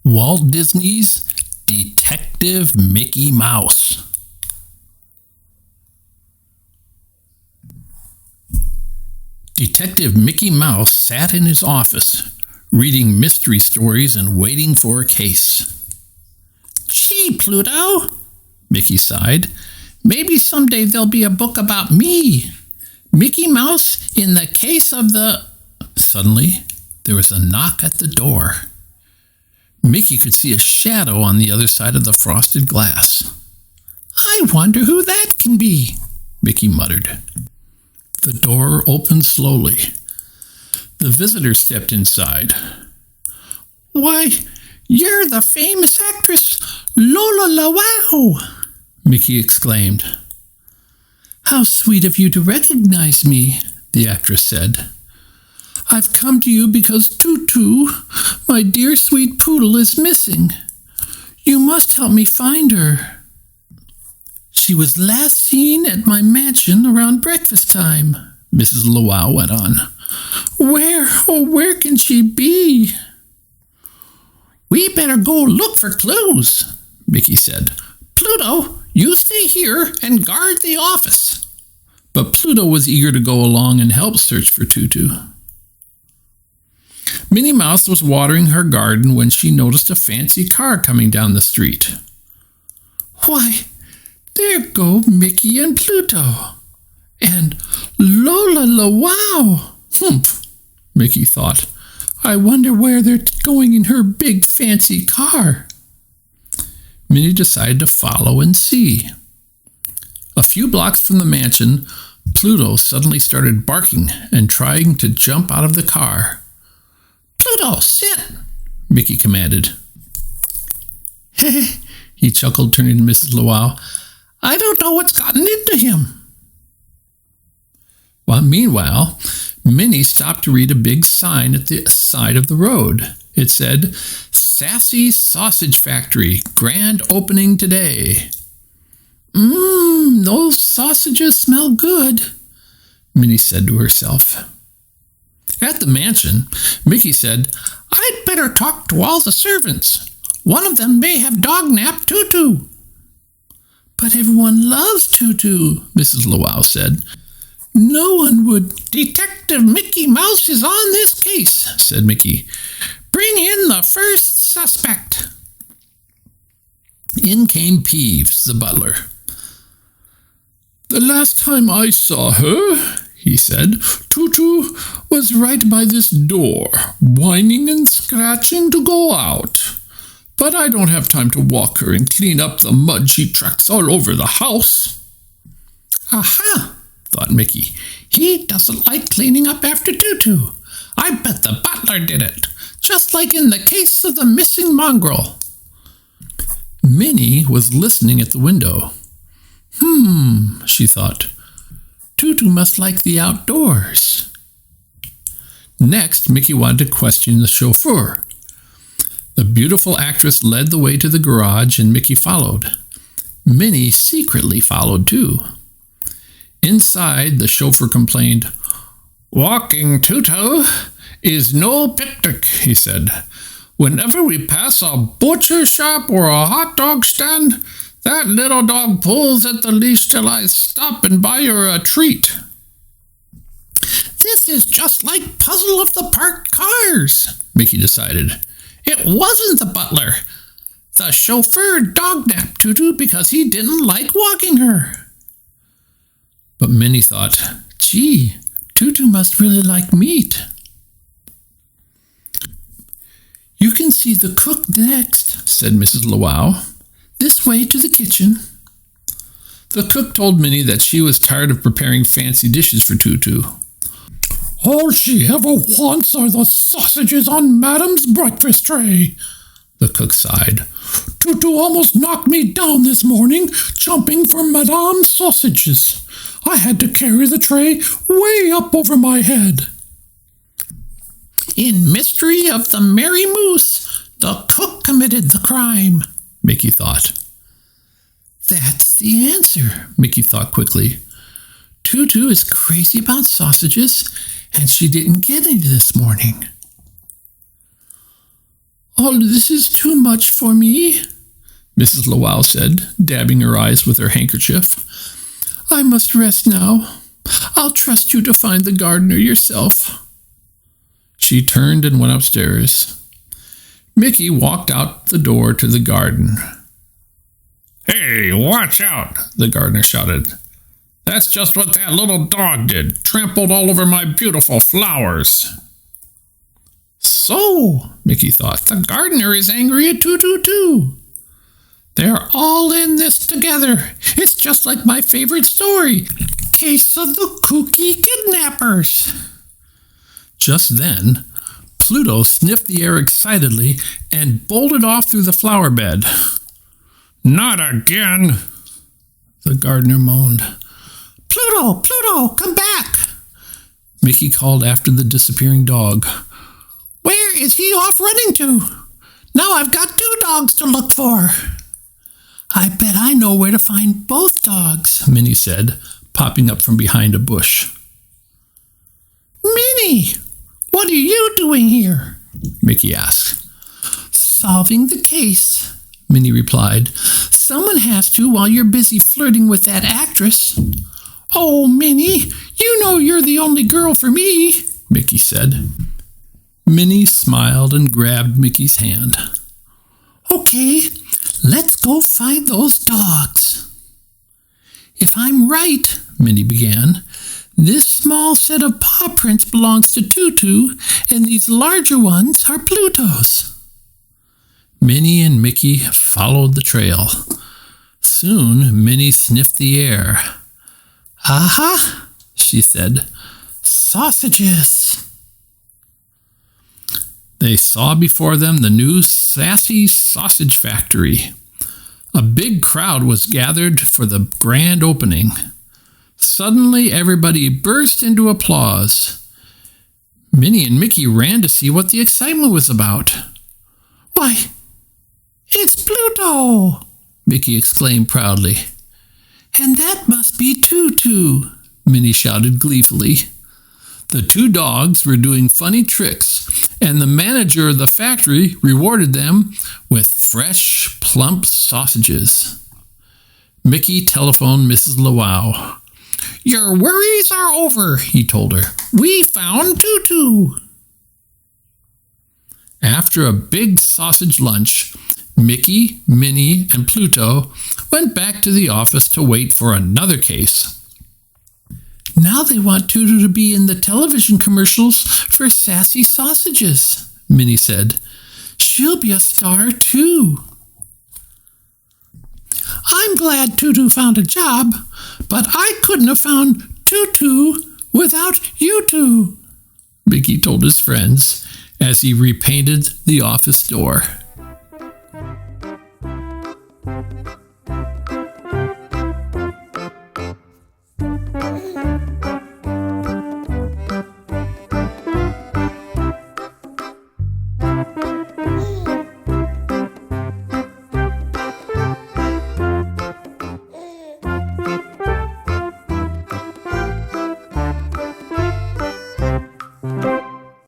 Walt Disney's Detective Mickey Mouse. Detective Mickey Mouse sat in his office, reading mystery stories and waiting for a case. "Gee, Pluto," Mickey sighed. "Maybe someday there'll be a book about me. Mickey Mouse in the case of the..." Suddenly, there was a knock at the door. Mickey could see a shadow on the other side of the frosted glass. "I wonder who that can be," Mickey muttered. The door opened slowly. The visitor stepped inside. "Why, you're the famous actress Lola LaWow," Mickey exclaimed. "How sweet of you to recognize me," the actress said. "I've come to you because Tutu, my dear sweet poodle, is missing. You must help me find her. She was last seen at my mansion around breakfast time," Mrs. LaWow went on. Where can she be?" "We better go look for clues," Mickey said. "Pluto, you stay here and guard the office." But Pluto was eager to go along and help search for Tutu. Minnie Mouse was watering her garden when she noticed a fancy car coming down the street. "Why, there go Mickey and Pluto. And Lola LaWow. Humph," Mickey thought. "I wonder where they're going in her big fancy car." Minnie decided to follow and see. A few blocks from the mansion, Pluto suddenly started barking and trying to jump out of the car. "Pluto, sit," Mickey commanded. "Heh," he chuckled, turning to Mrs. LaWow. "I don't know what's gotten into him." Meanwhile, Minnie stopped to read a big sign at the side of the road. It said, "Sassy Sausage Factory, grand opening today." Those sausages smell good," Minnie said to herself. At the mansion, Mickey said, "I'd better talk to all the servants. One of them may have dog-napped Tutu." "But everyone loves Tutu," Mrs. LaWow said. "No one would..." "Detective Mickey Mouse is on this case," said Mickey. "Bring in the first suspect." In came Peeves, the butler. "The last time I saw her," he said, "Tutu was right by this door, whining and scratching to go out. But I don't have time to walk her and clean up the mud she tracks all over the house." "Aha," thought Mickey. "He doesn't like cleaning up after Tutu. I bet the butler did it, just like in the case of the missing mongrel." Minnie was listening at the window. She thought. "Tutu must like the outdoors." Next, Mickey wanted to question the chauffeur. The beautiful actress led the way to the garage, and Mickey followed. Minnie secretly followed, too. Inside, the chauffeur complained. "Walking Tutu is no picnic," he said. "Whenever we pass a butcher shop or a hot dog stand, that little dog pulls at the leash till I stop and buy her a treat." "This is just like Puzzle of the Parked Cars," Mickey decided. "It wasn't the butler. The chauffeur dog-napped Tutu because he didn't like walking her." But Minnie thought, "Gee, Tutu must really like meat." "You can see the cook next," said Mrs. LaWow. "This way to the kitchen." The cook told Minnie that she was tired of preparing fancy dishes for Tutu. "All she ever wants are the sausages on Madam's breakfast tray," the cook sighed. "Tutu almost knocked me down this morning, jumping for Madame's sausages. I had to carry the tray way up over my head." "In Mystery of the Merry Moose, the cook committed the crime," Mickey thought. "That's the answer," Mickey thought quickly. "Tutu is crazy about sausages, and she didn't get any this morning." "Oh, this is too much for me," Mrs. LaWow said, dabbing her eyes with her handkerchief. "I must rest now. I'll trust you to find the gardener yourself." She turned and went upstairs. Mickey walked out the door to the garden. "Hey, watch out!" the gardener shouted. "That's just what that little dog did, trampled all over my beautiful flowers." So, Mickey thought, the gardener is angry at Tutu too. They're all in this together. It's just like my favorite story, Case of the Kooky Kidnappers. Just then, Pluto sniffed the air excitedly and bolted off through the flower bed. "Not again," the gardener moaned. "Pluto, Pluto, come back!" Mickey called after the disappearing dog. "Where is he off running to? Now I've got 2 dogs to look for." "I bet I know where to find both dogs," Minnie said, popping up from behind a bush. "Minnie, what are you doing here?" Mickey asked. "Solving the case," Minnie replied. "Someone has to while you're busy flirting with that actress." "Oh, Minnie, you know you're the only girl for me," Mickey said. Minnie smiled and grabbed Mickey's hand. "Okay, let's go find those dogs." "If I'm right," Minnie began, "this small set of paw prints belongs to Tutu, and these larger ones are Pluto's." Minnie and Mickey followed the trail. Soon, Minnie sniffed the air. "Aha," she said. "Sausages." They saw before them the new Sassy sausage factory. A big crowd was gathered for the grand opening. Suddenly, everybody burst into applause. Minnie and Mickey ran to see what the excitement was about. "Why, it's Pluto!" Mickey exclaimed proudly. "And that must be Tutu!" Minnie shouted gleefully. The 2 dogs were doing funny tricks, and the manager of the factory rewarded them with fresh, plump sausages. Mickey telephoned Mrs. LaWow. "Your worries are over," he told her. "We found Tutu." After a big sausage lunch, Mickey, Minnie, and Pluto went back to the office to wait for another case. "Now they want Tutu to be in the television commercials for Sassy Sausages," Minnie said. "She'll be a star too." "I'm glad Tutu found a job, but I couldn't have found Tutu without you 2, Mickey told his friends as he repainted the office door.